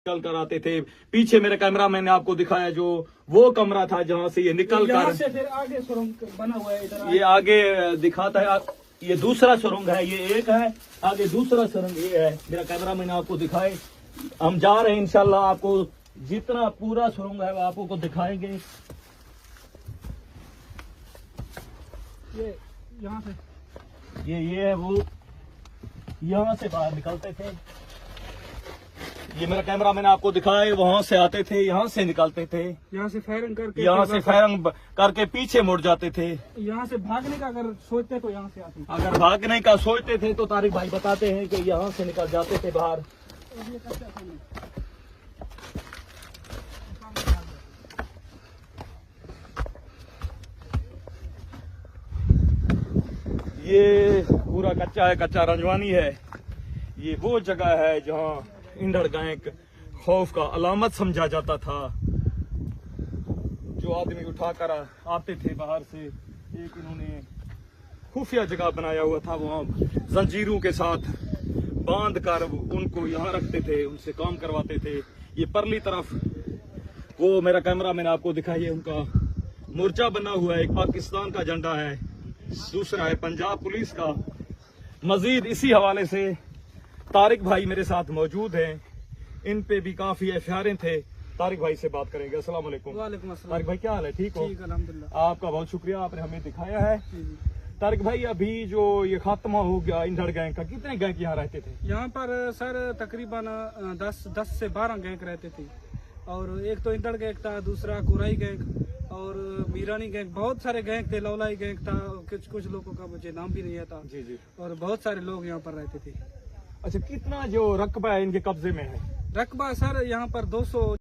निकल कर आते थे। पीछे मेरे कैमरा मैंने आपको दिखाया जो वो कमरा था जहाँ से ये निकल कर से फिर आगे सुरंग बना हुआ है इधर। ये आगे दिखाता है। ये दूसरा सुरंग है, ये एक है, आगे दूसरा सुरंग ये है। मेरा कैमरा मैंने आपको दिखाए। हम जा रहे हैं इंशाल्लाह, आपको जितना पूरा सुरंग है वो आपको दिखाएंगे। ये यहाँ से ये है वो, यहाँ से बाहर निकलते थे। ये मेरा कैमरा मैंने आपको दिखाया, वहां से आते थे, यहाँ से निकलते थे, यहाँ से फायरिंग करके यहाँ से फायरिंग करके पीछे मुड़ जाते थे। यहाँ से भागने का अगर सोचते तो यहाँ से आते। अगर भागने का सोचते थे तो तारिक भाई बताते हैं कि यहाँ से निकल जाते थे बाहर। ये पूरा कच्चा है, कच्चा रंजवानी है। ये वो जगह है जहाँ इंडर गैंग खौफ का अलामत समझा जाता था। जो आदमी उठाकर आते थे बाहर से, एक इन्होंने खुफिया जगह बनाया हुआ था, वहाँ जंजीरों के साथ बांध कर उनको यहाँ रखते थे, उनसे काम करवाते थे। ये परली तरफ वो मेरा कैमरा मैंने आपको दिखाया, उनका मोर्चा बना हुआ है। एक पाकिस्तान का झंडा है, दूसरा है पंजाब पुलिस का। मजीद इसी हवाले से तारिक भाई मेरे साथ मौजूद हैं, इन पे भी काफी एफआईआर थे। तारिक भाई से बात करेंगे। अस्सलाम वालेकुम। वालेकुम अस्सलाम। तारिक भाई क्या हाल है? ठीक हो? ठीक अल्हम्दुलिल्लाह। आपका बहुत शुक्रिया, आपने हमें दिखाया है। तारिक भाई अभी जो ये खात्मा हो गया इंडर गैंग का, कितने गैंग यहाँ रहते थे? यहाँ पर सर तकरीबन 10 से 12 गैंग रहते थे। और एक तो इंदड़ गैंग था, दूसरा कुराई गैंग और मीरानी गैंग, बहुत सारे गैंग थे। लौलाई गैंग था, कुछ लोगों का मुझे नाम भी नहीं आता। जी जी। और बहुत सारे लोग यहाँ पर रहते थे। अच्छा, कितना जो रकबा है इनके कब्जे में है? रकबा सर यहाँ पर 200